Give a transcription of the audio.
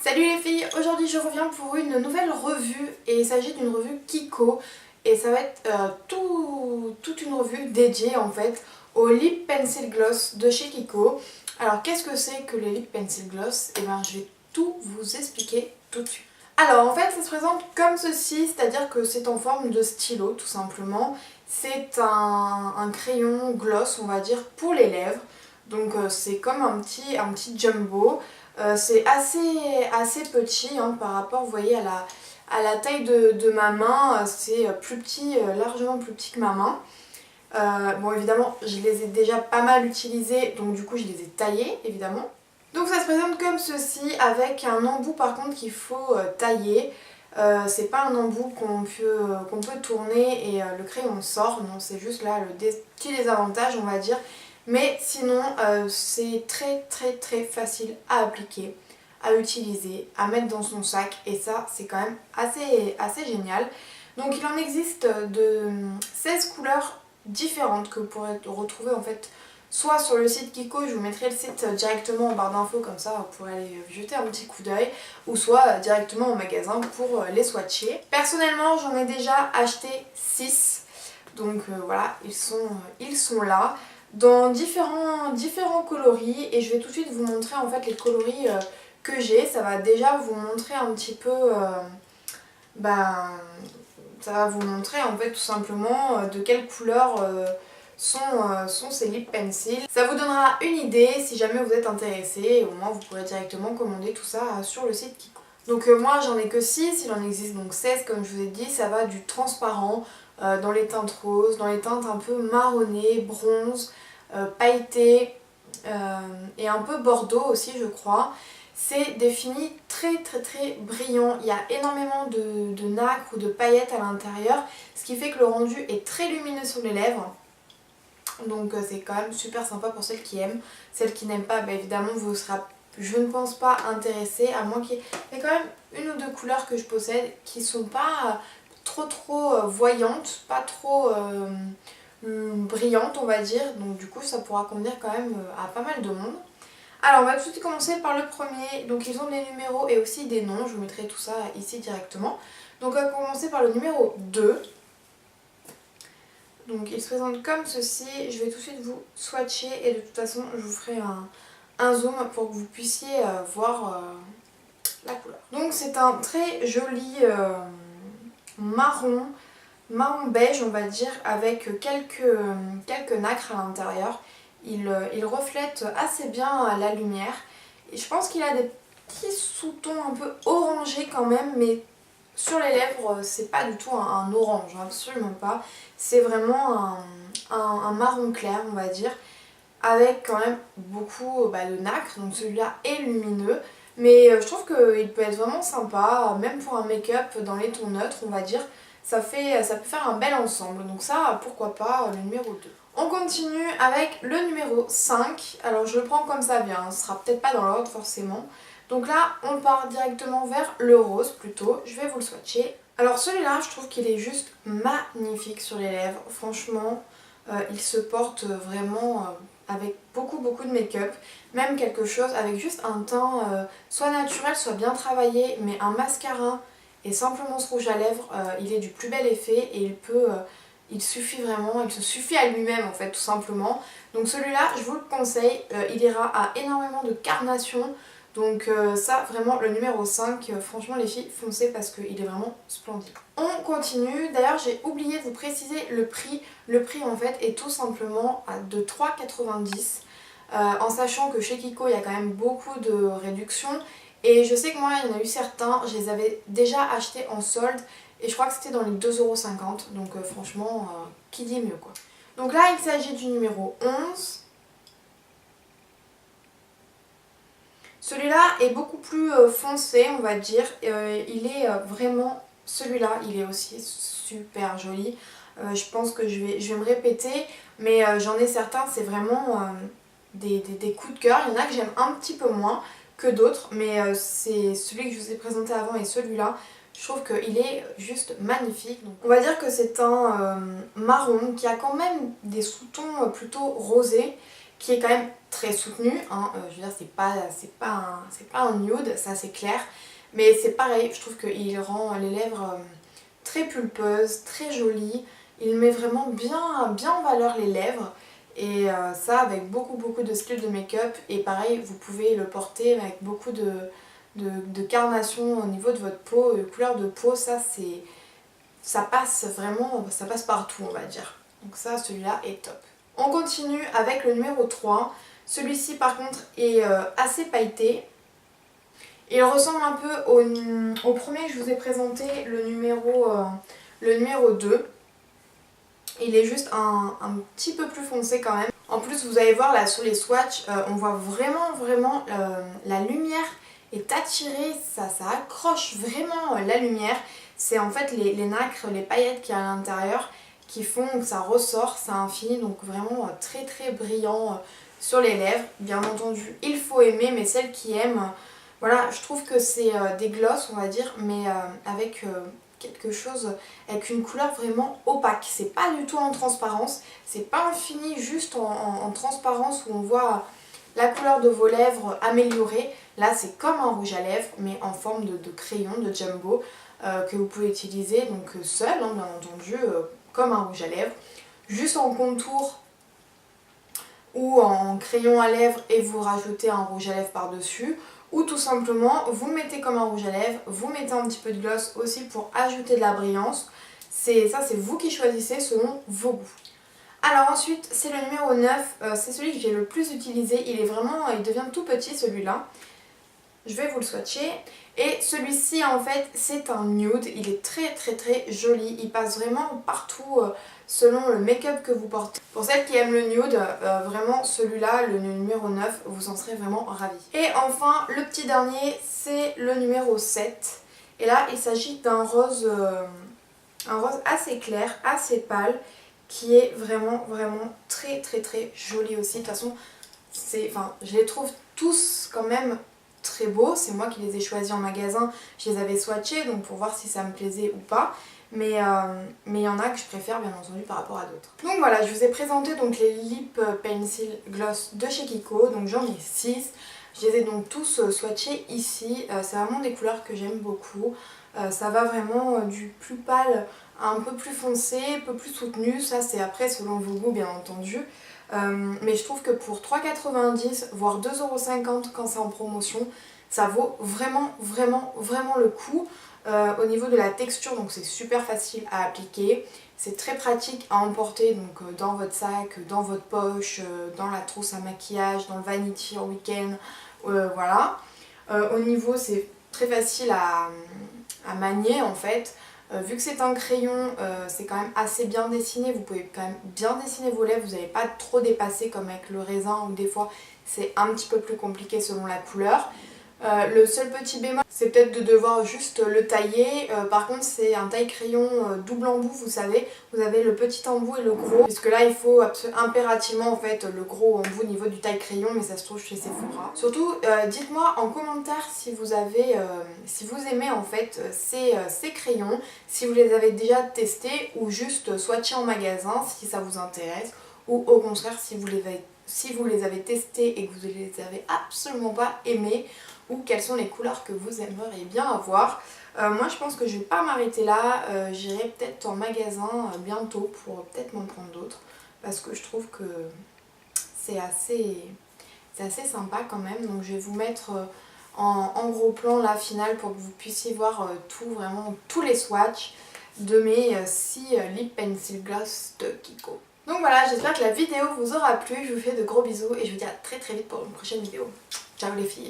Salut les filles, aujourd'hui je reviens pour une nouvelle revue et il s'agit d'une revue Kiko et ça va être toute une revue dédiée en fait aux lip pencil gloss de chez Kiko. Alors qu'est-ce que c'est que les lip pencil gloss? Et bien je vais tout vous expliquer tout de suite. Alors en fait ça se présente comme ceci, c'est-à-dire que c'est en forme de stylo tout simplement. C'est un crayon gloss on va dire pour les lèvres. Donc c'est comme un petit jumbo. C'est assez petit hein, par rapport, vous voyez, à la taille de ma main. C'est plus petit, largement plus petit que ma main. Bon évidemment je les ai déjà pas mal utilisés, donc du coup je les ai taillés évidemment. Donc ça se présente comme ceci avec un embout par contre qu'il faut tailler. C'est pas un embout qu'on peut tourner et le crayon sort, non, c'est juste là le petit désavantage on va dire. Mais sinon c'est très facile à appliquer, à utiliser, à mettre dans son sac et ça c'est quand même assez génial. Donc il en existe de 16 couleurs différentes que vous pourrez retrouver en fait soit sur le site Kiko, je vous mettrai le site directement en barre d'infos comme ça vous pourrez aller jeter un petit coup d'œil, ou soit directement au magasin pour les swatcher. Personnellement j'en ai déjà acheté 6, donc voilà, ils sont là dans différents coloris et je vais tout de suite vous montrer en fait les coloris que j'ai. Ça va déjà vous montrer un petit peu ça va vous montrer en fait tout simplement de quelle couleur sont ces lip pencils. Ça vous donnera une idée si jamais vous êtes intéressé et au moins vous pourrez directement commander tout ça sur le site Kiko. Donc moi j'en ai que 6, il en existe donc 16 comme je vous ai dit. Ça va du transparent dans les teintes roses, dans les teintes un peu marronnées, bronze, pailleté et un peu bordeaux aussi je crois. C'est des finis très brillants, il y a énormément de nacre ou de paillettes à l'intérieur, ce qui fait que le rendu est très lumineux sur les lèvres. Donc c'est quand même super sympa pour celles qui aiment. Celles qui n'aiment pas, bah, évidemment vous serez, je ne pense pas, intéressée, à moins qu'il y ait quand même une ou deux couleurs que je possède qui sont pas trop voyantes, pas trop brillantes on va dire. Donc du coup ça pourra convenir quand même à pas mal de monde. Alors on va tout de suite commencer par le premier, donc ils ont des numéros et aussi des noms, je vous mettrai tout ça ici directement. Donc on va commencer par le numéro 2. Donc il se présente comme ceci, je vais tout de suite vous swatcher et de toute façon je vous ferai un zoom pour que vous puissiez voir la couleur. Donc c'est un très joli marron beige on va dire, avec quelques nacres à l'intérieur. Il reflète assez bien la lumière et je pense qu'il a des petits sous-tons un peu orangés quand même, mais sur les lèvres c'est pas du tout un orange, absolument pas. C'est vraiment un marron clair on va dire, avec quand même beaucoup de nacre, donc celui-là est lumineux. Mais je trouve qu'il peut être vraiment sympa, même pour un make-up dans les tons neutres on va dire. Ça peut faire un bel ensemble, donc ça pourquoi pas le numéro 2. On continue avec le numéro 5, alors je le prends comme ça vient, ce sera peut-être pas dans l'ordre forcément. Donc là on part directement vers le rose plutôt, je vais vous le swatcher. Alors celui-là je trouve qu'il est juste magnifique sur les lèvres, franchement il se porte vraiment avec beaucoup de make-up, même quelque chose avec juste un teint soit naturel soit bien travaillé, mais un mascara et simplement ce rouge à lèvres, il est du plus bel effet et il suffit vraiment, il se suffit à lui-même en fait tout simplement. Donc celui-là je vous le conseille, il ira à énormément de carnation. Donc ça vraiment le numéro 5, franchement les filles foncez parce qu'il est vraiment splendide. On continue, d'ailleurs j'ai oublié de vous préciser le prix. Le prix en fait est tout simplement de 3,90 en sachant que chez Kiko il y a quand même beaucoup de réductions. Et je sais que moi il y en a eu certains, je les avais déjà achetés en solde et je crois que c'était dans les 2,50 €, donc franchement qui dit mieux quoi. Donc là il s'agit du numéro 11. Celui-là est beaucoup plus foncé on va dire, il est vraiment, celui-là il est aussi super joli. Je pense que je vais me répéter mais j'en ai certains, c'est vraiment des coups de cœur. Il y en a que j'aime un petit peu moins que d'autres, mais c'est celui que je vous ai présenté avant et celui-là, je trouve qu'il est juste magnifique. Donc, on va dire que c'est un marron qui a quand même des sous-tons plutôt rosés, qui est quand même très soutenu, hein. Je veux dire c'est pas un nude, ça c'est clair, mais c'est pareil, je trouve qu'il rend les lèvres très pulpeuses, très jolies, il met vraiment bien en valeur les lèvres. Et ça avec beaucoup de styles de make-up, et pareil vous pouvez le porter avec beaucoup de carnation au niveau de votre peau, couleur de peau, ça passe vraiment, ça passe partout on va dire. Donc ça, celui-là est top. On continue avec le numéro 3. Celui-ci par contre est assez pailleté. Il ressemble un peu au premier que je vous ai présenté, le numéro 2. Il est juste un petit peu plus foncé quand même. En plus vous allez voir là sur les swatchs, on voit vraiment la lumière est attirée, ça accroche vraiment la lumière. C'est en fait les nacres, les paillettes qu'il y a à l'intérieur qui font que ça ressort, ça infini, donc vraiment très brillant sur les lèvres. Bien entendu il faut aimer, mais celles qui aiment, voilà, je trouve que c'est des glosses on va dire, mais avec quelque chose, avec une couleur vraiment opaque. C'est pas du tout en transparence, c'est pas infini juste en transparence où on voit la couleur de vos lèvres améliorée. Là c'est comme un rouge à lèvres mais en forme de crayon, de jumbo, que vous pouvez utiliser donc seul, hein, bien entendu, comme un rouge à lèvres, juste en contour ou en crayon à lèvres et vous rajoutez un rouge à lèvres par dessus, ou tout simplement vous le mettez comme un rouge à lèvres, vous mettez un petit peu de gloss aussi pour ajouter de la brillance. Ça c'est vous qui choisissez selon vos goûts. Alors ensuite c'est le numéro 9, c'est celui que j'ai le plus utilisé, il devient tout petit celui-là. Je vais vous le swatcher. Et celui-ci en fait c'est un nude, il est très joli, il passe vraiment partout selon le make-up que vous portez. Pour celles qui aiment le nude, vraiment celui-là, le numéro 9, vous en serez vraiment ravis. Et enfin le petit dernier c'est le numéro 7. Et là il s'agit d'un rose assez clair, assez pâle, qui est vraiment très joli aussi. De toute façon je les trouve tous quand même très beaux, c'est moi qui les ai choisis en magasin, je les avais swatchés donc pour voir si ça me plaisait ou pas, mais il y en a que je préfère bien entendu par rapport à d'autres. Donc voilà, je vous ai présenté donc les Lip Pencil Gloss de chez Kiko, donc j'en ai 6, je les ai donc tous swatchés ici, c'est vraiment des couleurs que j'aime beaucoup, ça va vraiment du plus pâle à un peu plus foncé, un peu plus soutenu, ça c'est après selon vos goûts bien entendu. Mais je trouve que pour 3,90 voire 2,50€ quand c'est en promotion, ça vaut vraiment le coup. Au niveau de la texture, donc c'est super facile à appliquer, c'est très pratique à emporter donc dans votre sac, dans votre poche, dans la trousse à maquillage, dans le vanity en week-end, voilà. Au niveau c'est très facile à manier en fait. Vu que c'est un crayon, c'est quand même assez bien dessiné, vous pouvez quand même bien dessiner vos lèvres, vous n'allez pas trop dépasser comme avec le raisin où des fois c'est un petit peu plus compliqué selon la couleur. Le seul petit bémol c'est peut-être de devoir juste le tailler, par contre c'est un taille crayon double embout, vous savez, vous avez le petit embout et le gros, puisque là il faut impérativement en fait le gros embout au niveau du taille crayon, mais ça se trouve chez Sephora. Surtout dites-moi en commentaire si vous aimez en fait ces crayons, si vous les avez déjà testés ou juste swatchés en magasin si ça vous intéresse, ou au contraire si vous les avez testés et que vous ne les avez absolument pas aimés, ou quelles sont les couleurs que vous aimeriez bien avoir. Moi je pense que je vais pas m'arrêter là, j'irai peut-être en magasin bientôt pour peut-être m'en prendre d'autres, parce que je trouve que c'est assez sympa quand même. Donc je vais vous mettre en gros plan la finale pour que vous puissiez voir vraiment tous les swatchs de mes 6 Lip Pencil Gloss de Kiko. Donc voilà, j'espère que la vidéo vous aura plu, je vous fais de gros bisous et je vous dis à très vite pour une prochaine vidéo. Ciao les filles!